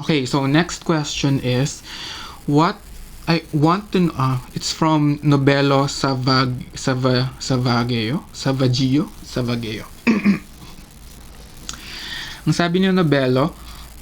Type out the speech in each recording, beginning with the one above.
Okay, so next question is, what I want to it's from Nobelo Savageo. Ang sabi ni Nobelo,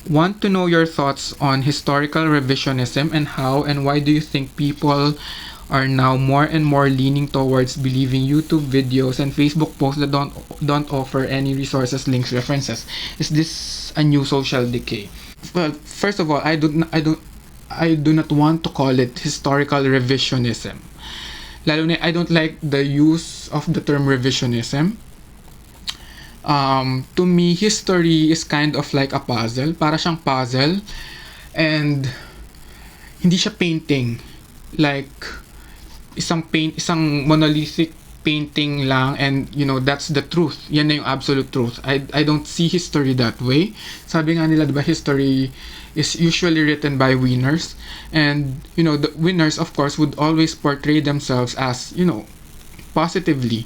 want to know your thoughts on historical revisionism and how and why do you think people are now more and more leaning towards believing YouTube videos and Facebook posts that don't offer any resources, links, references? Is this a new social decay? Well, first of all, I do not want to call it historical revisionism. Lalo na, I don't like the use of the term revisionism. To me, history is kind of like a puzzle. Para siyang puzzle. And hindi siya painting. Like, isang monolithic painting lang, and that's the truth. Yan na yung absolute truth. I don't see history that way. Sabi nga nila, diba, history is usually written by winners, and the winners of course would always portray themselves as positively,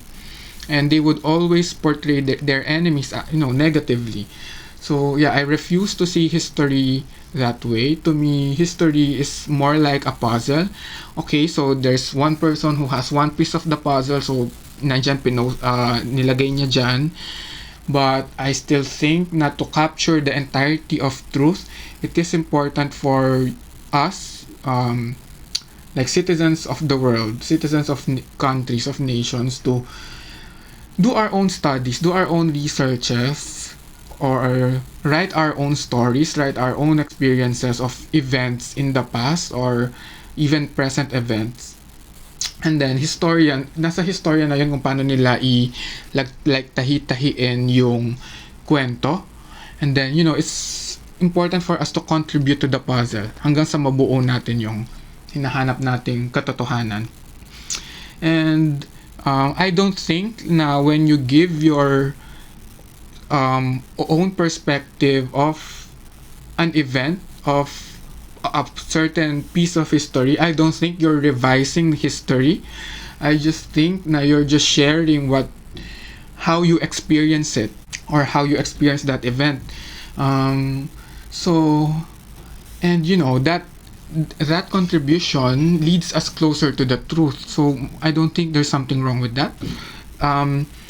and they would always portray their enemies negatively. So yeah, I refuse to see history that way. To me, history is more like a puzzle. Okay, so there's one person who has one piece of the puzzle, so nandyan nilagay niya dyan. But I still think na to capture the entirety of truth, it is important for us, like citizens of the world, citizens of countries, of nations, to do our own studies, do our own researches, or write our own stories, write our own experiences of events in the past or even present events. And then nasa historian na yun kung paano nila tahi-tahiin yung kwento. And then, it's important for us to contribute to the puzzle hanggang sa mabuo natin yung hinahanap nating katotohanan. And I don't think na when you give your own perspective of an event, of a certain piece of history, I don't think you're revising history. I just think na you're just sharing how you experience it, or how you experience that event. So, and that contribution leads us closer to the truth. So I don't think there's something wrong with that.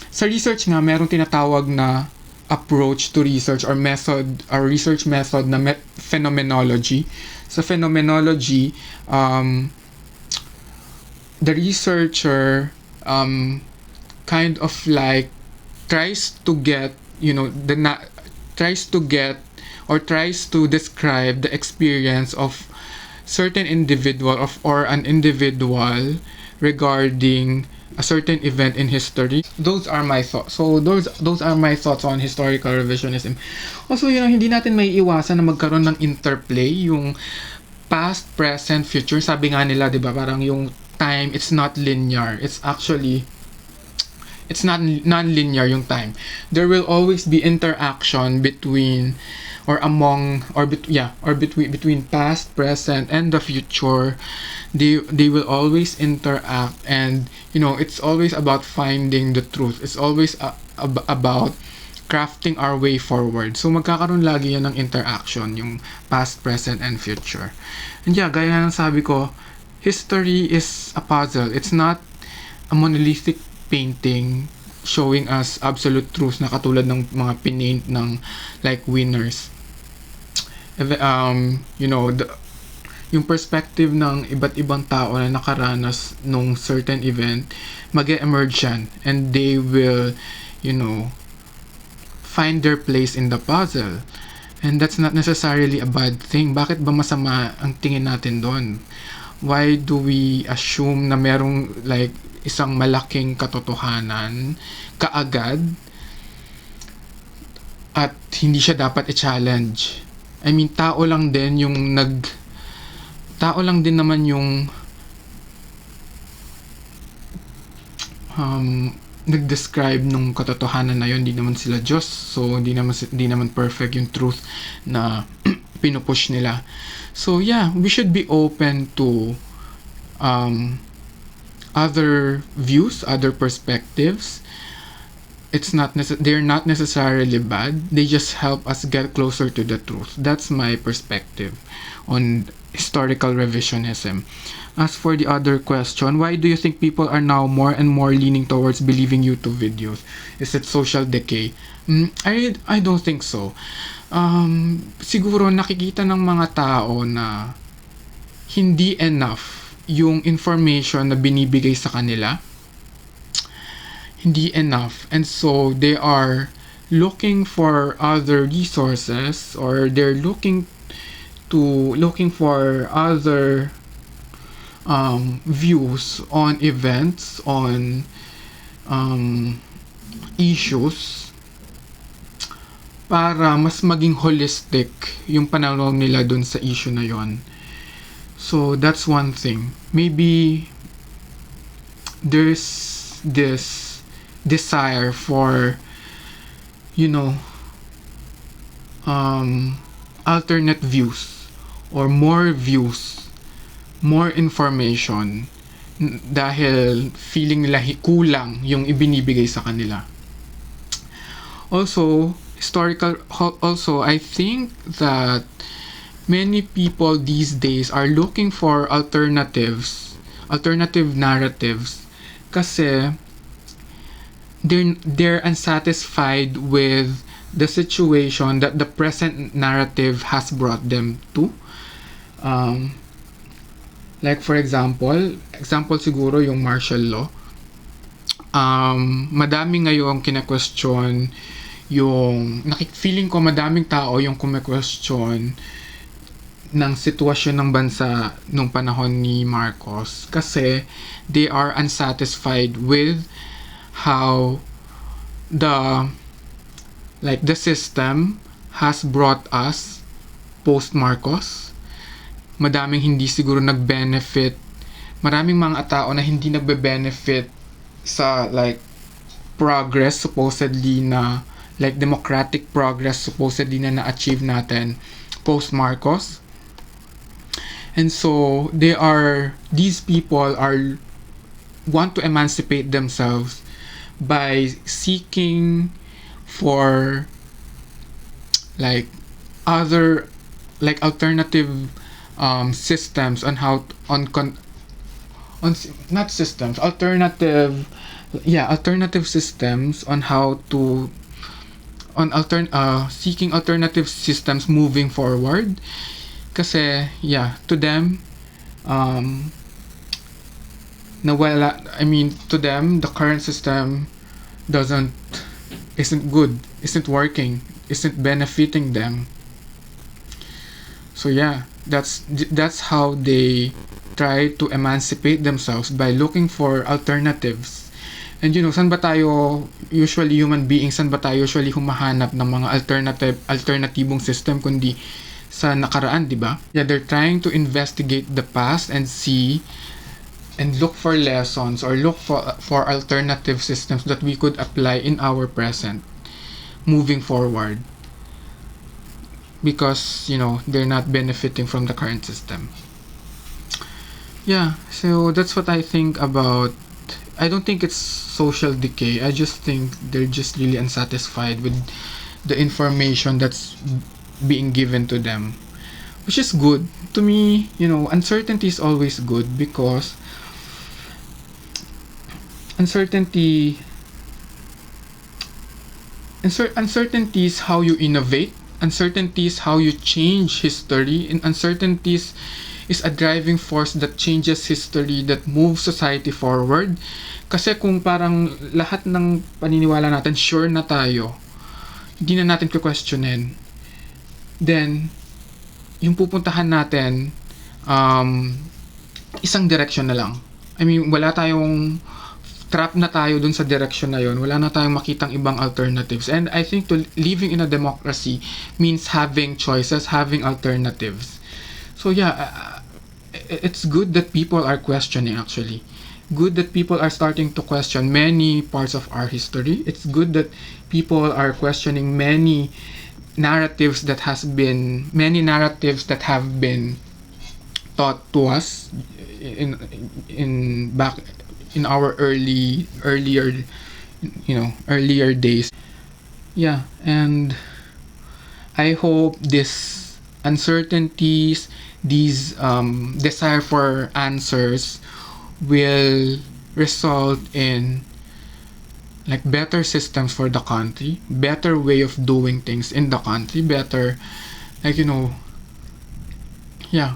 Sa research nga, merong tinatawag na approach to research or method, or research method na phenomenology. Sa phenomenology, the researcher kind of like tries to get tries to describe the experience of certain individual or an individual regarding a certain event in history. Those are my thoughts. So those are my thoughts on historical revisionism. Also, hindi natin may iwasan na magkaroon ng interplay, yung past, present, future. Sabi nga nila, 'di ba, parang yung time, it's not linear. It's not non-linear yung time. There will always be interaction between between past, present, and the future. They will always interact, and it's always about finding the truth. It's always about crafting our way forward. So magkakaroon lagi yan ng interaction, yung past, present, and future. And yeah, gaya ng sabi ko, history is a puzzle. It's not a monolithic painting showing us absolute truth na katulad ng mga pinaint ng like winners. Yung perspective ng iba't ibang tao na nakaranas nung certain event, mag-emerge yan, and they will find their place in the puzzle. And that's not necessarily a bad thing. Bakit ba masama ang tingin natin doon? Why do we assume na merong like isang malaking katotohanan kaagad at hindi siya dapat i-challenge? I mean, tao lang din naman yung nag-describe nung katotohanan na yun. Hindi naman sila Diyos, so hindi naman perfect yung truth na pinupush nila. So yeah, we should be open to other views, other perspectives, they're not necessarily bad. They just help us get closer to the truth. That's my perspective on historical revisionism. As for the other question, why do you think people are now more and more leaning towards believing YouTube videos? Is it social decay? I don't think so. Siguro nakikita ng mga tao na hindi enough yung information na binibigay sa kanila. Hindi enough, and so they are looking for other resources, or they're looking for other views on events, on issues, para mas maging holistic yung pananaw nila dun sa issue na yon. So that's one thing. Maybe there's this desire for, alternate views, or more views, more information, dahil feeling nila kulang yung ibinibigay sa kanila. Also, I think that many people these days are looking for alternative narratives, kasi they're unsatisfied with the situation that the present narrative has brought them to. Like for example siguro yung martial law. Madami ngayong kina-question feeling ko madaming tao yung kume-question ng sitwasyon ng bansa nung panahon ni Marcos, kasi they are unsatisfied with how the system has brought us post Marcos. Madaming hindi siguro nag-benefit, maraming mga tao na hindi nagbe-benefit sa progress supposedly na democratic progress supposedly na na-achieve natin post Marcos. And so these people want to emancipate themselves by seeking for other alternative systems on how alternative systems on how to seeking alternative systems moving forward, kasi to them to them the current system isn't good, isn't working, isn't benefiting them. So that's how they try to emancipate themselves, by looking for alternatives. And saan ba tayo usually, human beings, saan ba tayo usually humahanap ng mga alternatibong system kundi sa nakaraan, di ba? They're trying to investigate the past and see and look for lessons, or look for alternative systems that we could apply in our present moving forward, because they're not benefiting from the current system. So that's what I think about. I don't think it's social decay. I just think they're just really unsatisfied with the information that's being given to them, which is good. To me, uncertainty is always good, because uncertainty is how you innovate. Uncertainty is how you change history, and uncertainties is a driving force that changes history, that moves society forward. Kasi kung parang lahat ng paniniwala natin sure na tayo, hindi na natin questionin, then yung pupuntahan natin isang direction na lang. Wala tayong, trap na tayo dun sa direction na yon. Wala na tayong makitang ibang alternatives. And I think living in a democracy means having choices, having alternatives. So it's good that people are questioning, actually. Good that people are starting to question many parts of our history. It's good that people are questioning many narratives that have been taught to us in our earlier earlier days. Yeah, and I hope this uncertainties, these desire for answers will result in like better systems for the country, better way of doing things in the country, better, like, yeah.